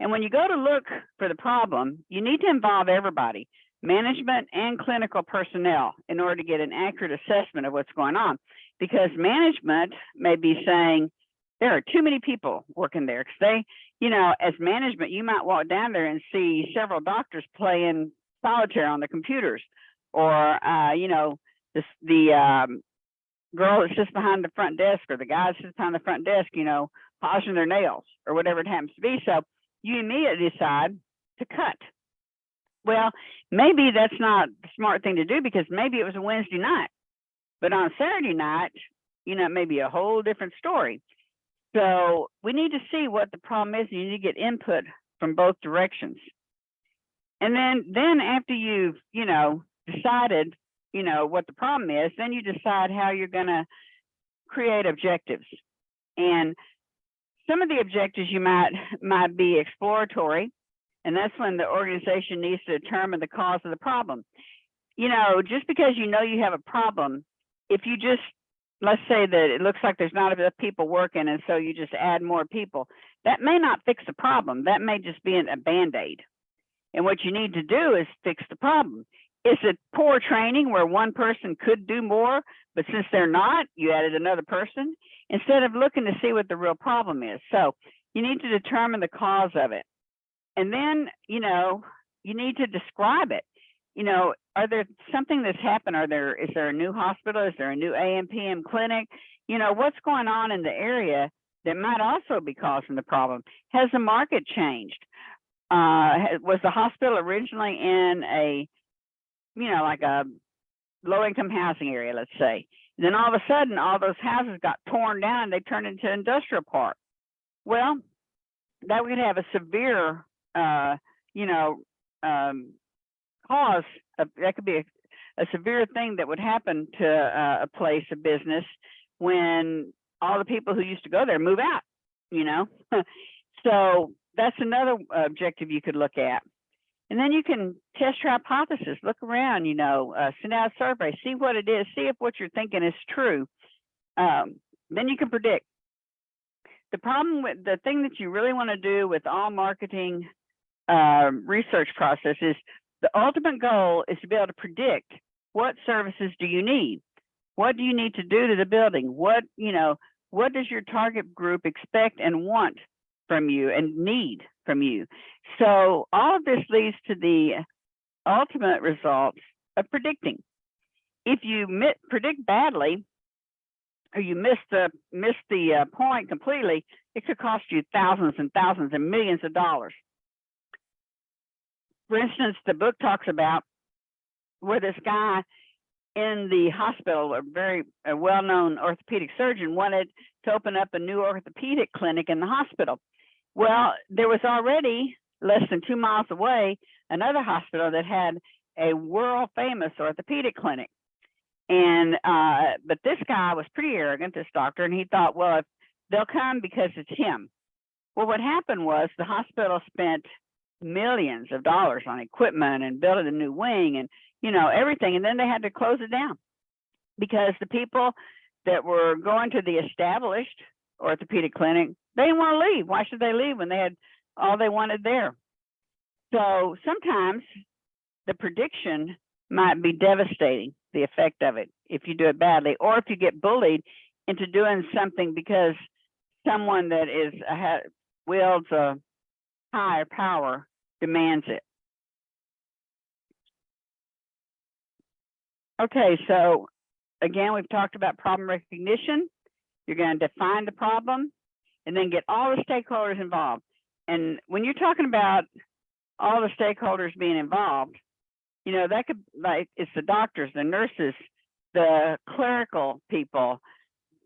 And when you go to look for the problem, you need to involve everybody, management and clinical personnel, in order to get an accurate assessment of what's going on. Because management may be saying, there are too many people working there. Because as management, you might walk down there and see several doctors playing solitaire on the computers, or the girl that sits behind the front desk, or the guy that sits behind the front desk, polishing their nails, or whatever it happens to be. So you immediately decide to cut. Well, maybe that's not the smart thing to do, because maybe it was a Wednesday night, but on Saturday night, it may be a whole different story. So we need to see what the problem is, and you need to get input from both directions. And then after you've, decided, what the problem is, then you decide how you're going to create objectives. And some of the objectives you might be exploratory, and that's when the organization needs to determine the cause of the problem. Just because you have a problem, if you just, let's say that it looks like there's not enough people working, and so you just add more people, that may not fix the problem. That may just be a Band-Aid. And what you need to do is fix the problem. Is it poor training where one person could do more, but since they're not, you added another person, instead of looking to see what the real problem is? So you need to determine the cause of it. And then, you need to describe it. Are there something that's happened? Is there a new hospital? Is there a new AM/PM clinic? What's going on in the area that might also be causing the problem? Has the market changed? Was the hospital originally in a, like a low-income housing area, let's say? And then all of a sudden, all those houses got torn down and they turned into an industrial park. Well, that would have a severe, cause. That could be a severe thing that would happen to a place of business when all the people who used to go there move out, So that's another objective you could look at. And then you can test your hypothesis, look around, send out a survey, see what it is, see if what you're thinking is true. Then you can predict. The problem with the thing that you really want to do with all marketing research process is the ultimate goal is to be able to predict what services do you need? What do you need to do to the building? What does your target group expect and want from you and need from you? So all of this leads to the ultimate results of predicting. If you predict badly, or you miss the point completely, it could cost you thousands and thousands and millions of dollars. For instance, the book talks about where this guy in the hospital, a well-known orthopedic surgeon wanted to open up a new orthopedic clinic in the hospital. Well, there was already less than 2 miles away another hospital that had a world famous orthopedic clinic. And but this guy was pretty arrogant, this doctor, and he thought, well, if they'll come because it's him. Well, what happened was the hospital spent millions of dollars on equipment and building a new wing and, you know, everything. And then they had to close it down because the people that were going to the established orthopedic clinic, they didn't want to leave. Why should they leave when they had all they wanted there? So sometimes the prediction might be devastating, the effect of it, if you do it badly, or if you get bullied into doing something because someone that is wields a higher power demands it. Okay, so again, we've talked about problem recognition. You're going to define the problem and then get all the stakeholders involved. And when you're talking about all the stakeholders being involved, you know, that could, like, it's the doctors, the nurses, the clerical people,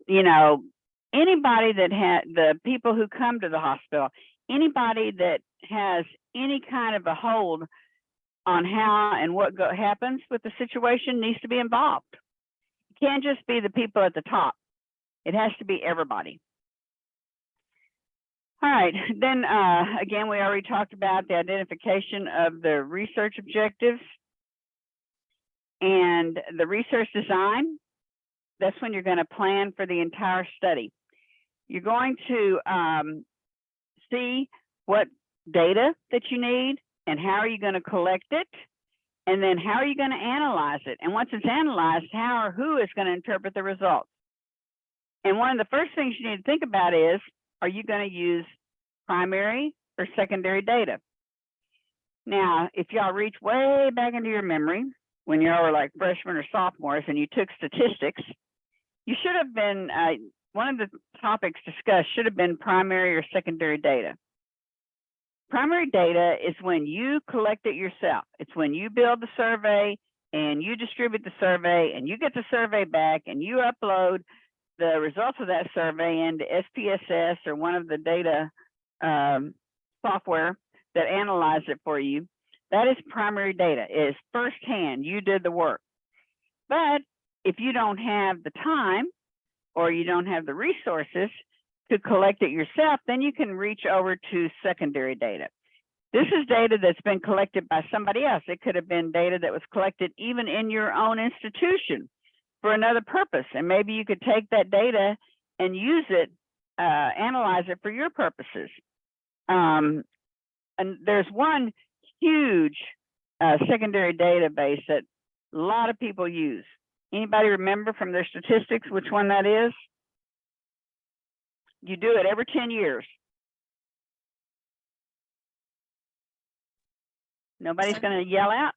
you know, anybody that had the people who come to the hospital, anybody that has any kind of a hold on how and what happens with the situation needs to be involved. It can't just be the people at the top. It has to be everybody. All right, then again, we already talked about the identification of the research objectives and the research design. That's when you're going to plan for the entire study. You're going to see what data that you need and how are you going to collect it, and then how are you going to analyze it, and once it's analyzed, how or who is going to interpret the results. And one of the first things you need to think about is, are you going to use primary or secondary data? Now, if y'all reach way back into your memory when y'all were like freshmen or sophomores and you took statistics, you should have been, one of the topics discussed should have been primary or secondary data. Primary data is when you collect it yourself. It's when you build the survey and you distribute the survey and you get the survey back and you upload the results of that survey into SPSS or one of the data software that analyze it for you. That is primary data. It is firsthand. You did the work. But if you don't have the time or you don't have the resources to collect it yourself, then you can reach over to secondary data. This is data that's been collected by somebody else. It could have been data that was collected even in your own institution for another purpose. And maybe you could take that data and use it, analyze it for your purposes. And there's one huge secondary database that a lot of people use. Anybody remember from their statistics which one that is? You do it every 10 years. Nobody's going to yell out?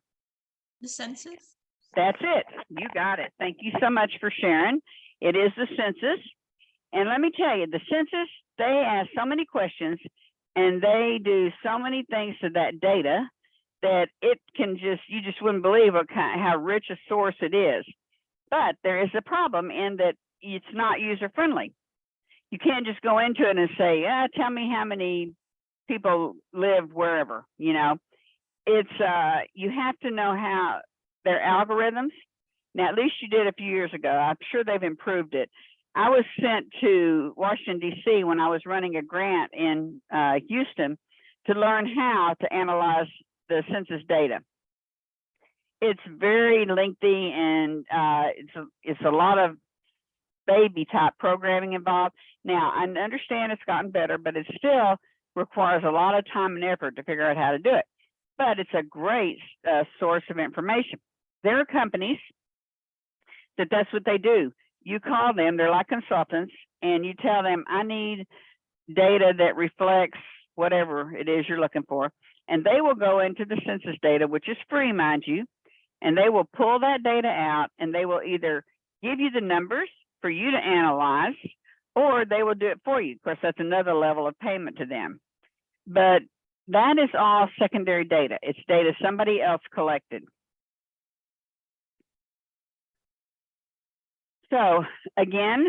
The census? That's it. You got it. Thank you so much for sharing. It is the census. And let me tell you, the census, they ask so many questions and they do so many things to that data that it can just, you just wouldn't believe how rich a source it is. But there is a problem in that it's not user friendly. You can't just go into it and say, tell me how many people live wherever, you know. It's, you have to know how their algorithms. Now, at least you did a few years ago. I'm sure they've improved it. I was sent to Washington, D.C. when I was running a grant in Houston to learn how to analyze the census data. It's very lengthy and it's a lot of baby type programming involved. Now, I understand it's gotten better, but it still requires a lot of time and effort to figure out how to do it. But it's a great source of information. There are companies that's what they do. You call them, they're like consultants, and you tell them, I need data that reflects whatever it is you're looking for. And they will go into the census data, which is free, mind you, and they will pull that data out and they will either give you the numbers for you to analyze, or they will do it for you. Of course, that's another level of payment to them. But that is all secondary data. It's data somebody else collected. So again,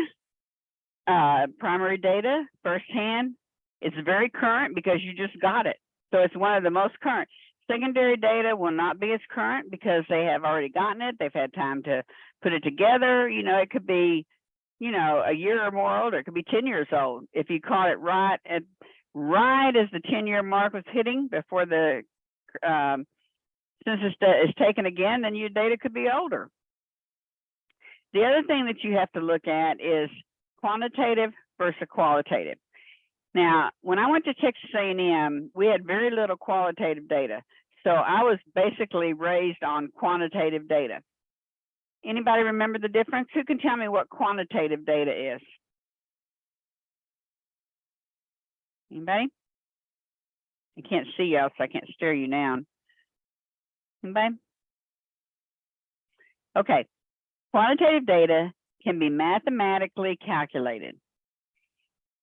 primary data, firsthand, it's very current because you just got it. So it's one of the most current. Secondary data will not be as current because they have already gotten it. They've had time to put it together. You know, it could be, you know, a year or more old, or it could be 10 years old. If you caught it right as the 10-year mark was hitting before the census is taken again, then your data could be older. The other thing that you have to look at is quantitative versus qualitative. Now, when I went to Texas A&M, we had very little qualitative data. So I was basically raised on quantitative data. Anybody remember the difference? Who can tell me what quantitative data is? Anybody? I can't see y'all, so I can't stare you down. Anybody? Okay. Quantitative data can be mathematically calculated.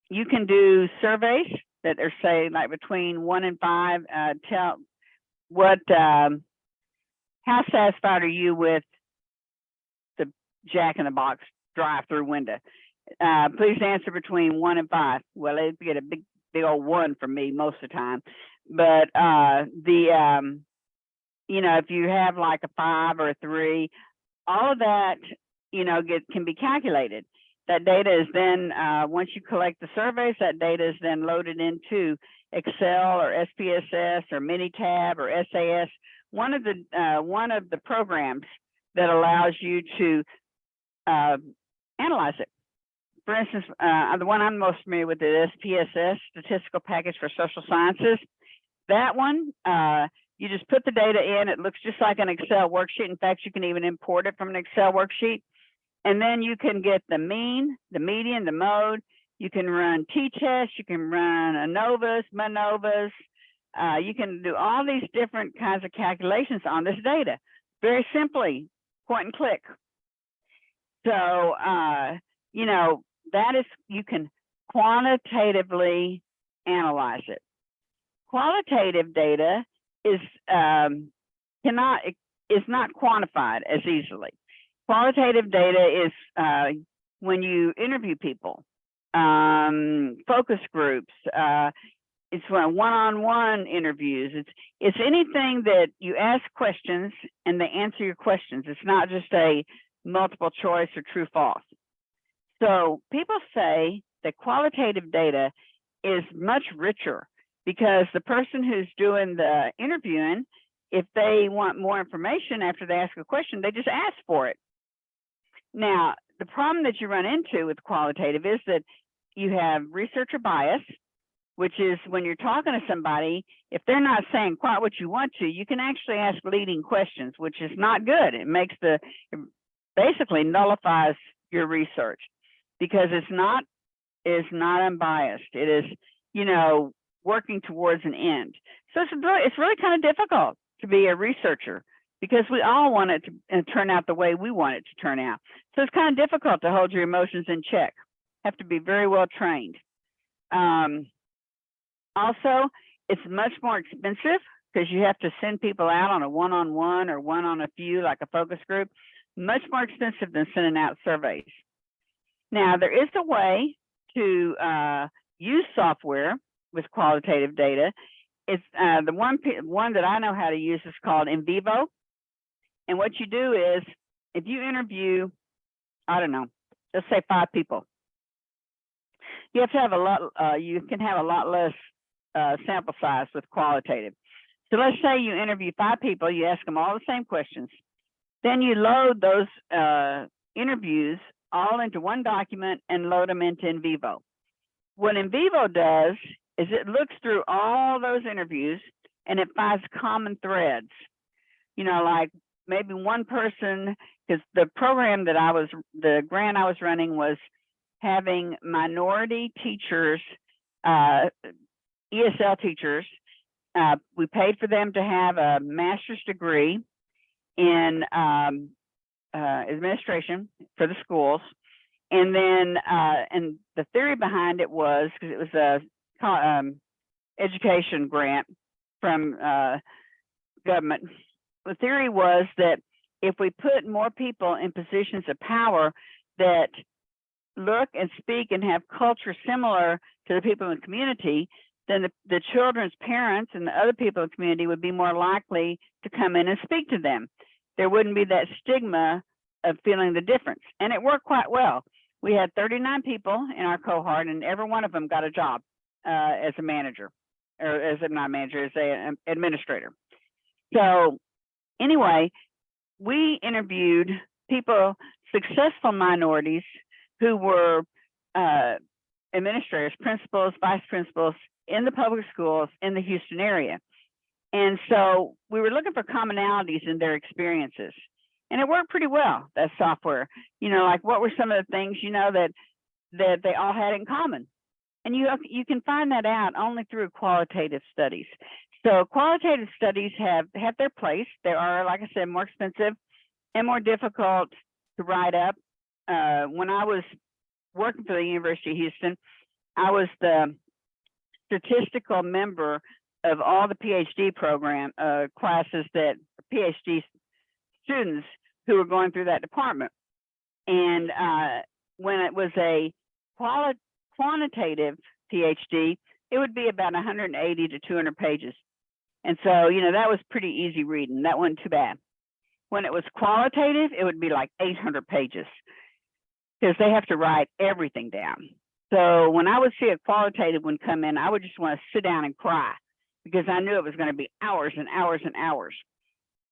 You can do surveys that are, say, like between 1 and 5. Tell what, how satisfied are you with the Jack in the Box drive-through window? Please answer between 1 and 5. Well, it'd get a big old 1 from me most of the time. But you know, if you have like a 5 or a 3, all of that, you know, can be calculated. That data is then, once you collect the surveys, that data is then loaded into Excel or SPSS or Minitab or SAS, one of the programs that allows you to analyze it. For instance, the one I'm most familiar with is SPSS, Statistical Package for Social Sciences. That one, you just put the data in. It looks just like an Excel worksheet. In fact, you can even import it from an Excel worksheet. And then you can get the mean, the median, the mode. You can run t-tests. You can run ANOVAs, MANOVAs. You can do all these different kinds of calculations on this data. Very simply, point and click. So, you know, that is, you can quantitatively analyze it. Qualitative data is not quantified as easily. Qualitative data is when you interview people, focus groups, it's one-on-one interviews. It's anything that you ask questions and they answer your questions. It's not just a multiple choice or true false. So people say that qualitative data is much richer because the person who's doing the interviewing, if they want more information after they ask a question, they just ask for it. Now, the problem that you run into with qualitative is that you have researcher bias, which is when you're talking to somebody, if they're not saying quite what you want to, you can actually ask leading questions, which is not good. It makes it basically nullifies your research because it's not unbiased. It is, you know, working towards an end. So it's really kind of difficult to be a researcher because we all want it to turn out the way we want it to turn out. So it's kind of difficult to hold your emotions in check. Have to be very well trained. Also, it's much more expensive because you have to send people out on a one-on-one or one-on-a-few, like a focus group. Much more expensive than sending out surveys. Now, there is a way to use software with qualitative data. It's the one that I know how to use is called In Vivo. And what you do is, if you interview, I don't know, let's say 5 people, you have to have a lot. You can have a lot less sample size with qualitative. So let's say you interview 5 people, you ask them all the same questions. Then you load those interviews all into one document and load them into In Vivo. What In Vivo does is it looks through all those interviews and it finds common threads. You know, like maybe one person, because the program that the grant I was running was having minority teachers, ESL teachers. We paid for them to have a master's degree in administration for the schools. And then, and the theory behind it was, because it was a education grant from government, the theory was that if we put more people in positions of power, that look and speak and have culture similar to the people in the community, then the children's parents and the other people in the community would be more likely to come in and speak to them. There wouldn't be that stigma of feeling the difference. And it worked quite well. We had 39 people in our cohort, and every one of them got a job as a manager, or as a not manager, as an administrator. So anyway, we interviewed people, successful minorities who were administrators, principals, vice principals in the public schools in the Houston area. And so we were looking for commonalities in their experiences. And it worked pretty well, that software. You know, like what were some of the things, you know, that they all had in common? And you can find that out only through qualitative studies. So qualitative studies have their place. They are, like I said, more expensive and more difficult to write up. When I was working for the University of Houston, I was the statistical member of all the PhD program classes that PhD students who were going through that department. And when it was a quantitative PhD, it would be about 180 to 200 pages. And so, you know, that was pretty easy reading. That wasn't too bad. When it was qualitative, it would be like 800 pages because they have to write everything down. So when I would see a qualitative one come in, I would just want to sit down and cry because I knew it was going to be hours and hours and hours.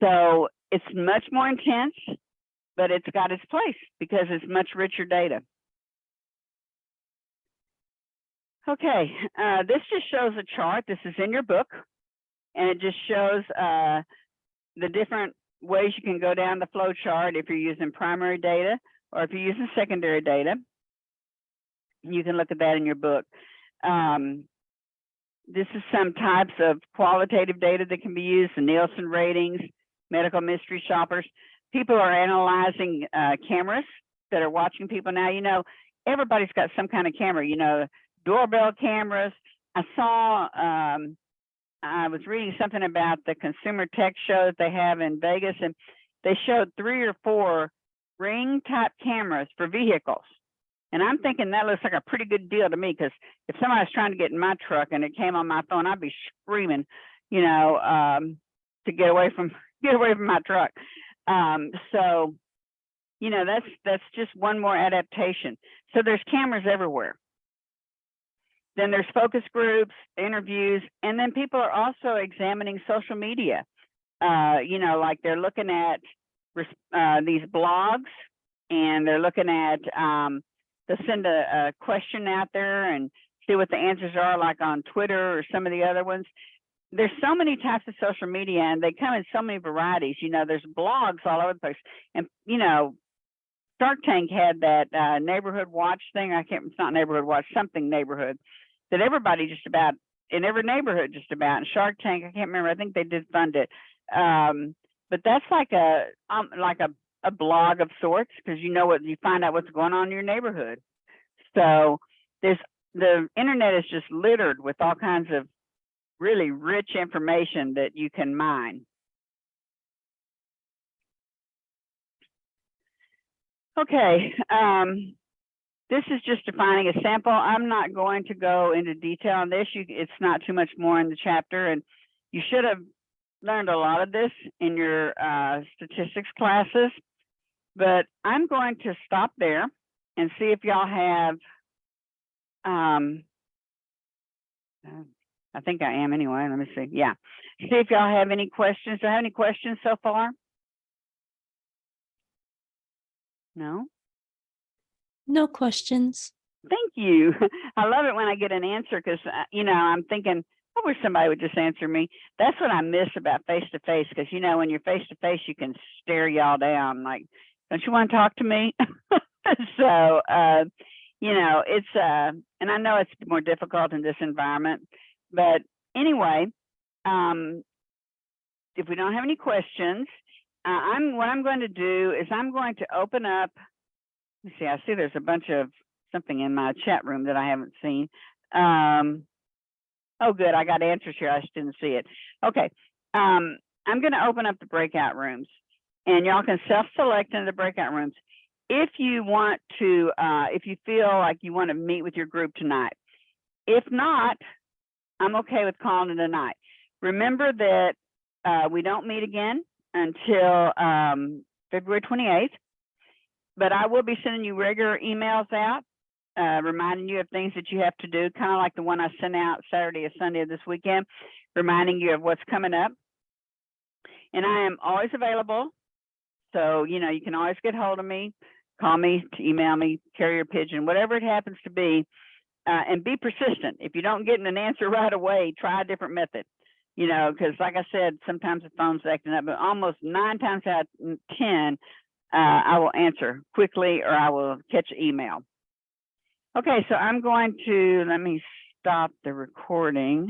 So it's much more intense, but it's got its place because it's much richer data. Okay, this just shows a chart. This is in your book, and it just shows the different ways you can go down the flow chart if you're using primary data or if you're using secondary data. You can look at that in your book. This is some types of qualitative data that can be used, the Nielsen ratings, medical mystery shoppers. People are analyzing cameras that are watching people now. You know, everybody's got some kind of camera, you know, doorbell cameras. I saw, I was reading something about the consumer tech show that they have in Vegas, and they showed 3 or 4 ring type cameras for vehicles. And I'm thinking that looks like a pretty good deal to me, because if somebody's trying to get in my truck and it came on my phone, I'd be screaming, you know, to get away from my truck. So, you know, that's just one more adaptation. So there's cameras everywhere. Then there's focus groups, interviews, and then people are also examining social media. You know, like they're looking at these blogs, and they're looking at, they'll send a question out there and see what the answers are, like on Twitter or some of the other ones. There's so many types of social media, and they come in so many varieties. You know, there's blogs all over the place. And, you know, Shark Tank had that neighborhood watch thing. It's not neighborhood watch, something neighborhood, that everybody just about, in every neighborhood just about. And Shark Tank, I can't remember, I think they did fund it. But that's like a blog of sorts, because you know what, you find out what's going on in your neighborhood. So the internet is just littered with all kinds of really rich information that you can mine. Okay, this is just defining a sample. I'm not going to go into detail on this. It's not too much more in the chapter, and you should have learned a lot of this in your statistics classes, but I'm going to stop there and see if y'all have, I think I am anyway, let me see, yeah. See if y'all have any questions. Do I have any questions so far? No? No questions. Thank you. I love it when I get an answer, because, you know, I'm thinking, I wish somebody would just answer me. That's what I miss about face-to-face, because, you know, when you're face-to-face, you can stare y'all down, like, don't you want to talk to me? So, you know, it's, and I know it's more difficult in this environment, but anyway, if we don't have any questions, what I'm going to do is I'm going to open up, let's see, I see there's a bunch of something in my chat room that I haven't seen. Oh, good, I got answers here, I just didn't see it. Okay, I'm gonna open up the breakout rooms, and y'all can self-select into the breakout rooms. if you want to, if you feel like you want to meet with your group tonight. If not, I'm okay with calling it a night. Remember that we don't meet again until February 28th, but I will be sending you regular emails out, reminding you of things that you have to do, kind of like the one I sent out Saturday or Sunday of this weekend, reminding you of what's coming up. And I am always available. So, you know, you can always get hold of me, call me, email me, carrier pigeon, whatever it happens to be, and be persistent. If you don't get an answer right away, try a different method, you know, because like I said, sometimes the phone's acting up, but almost 9 times out of 10, I will answer quickly or I will catch an email. Okay, so I'm going to, let me stop the recording.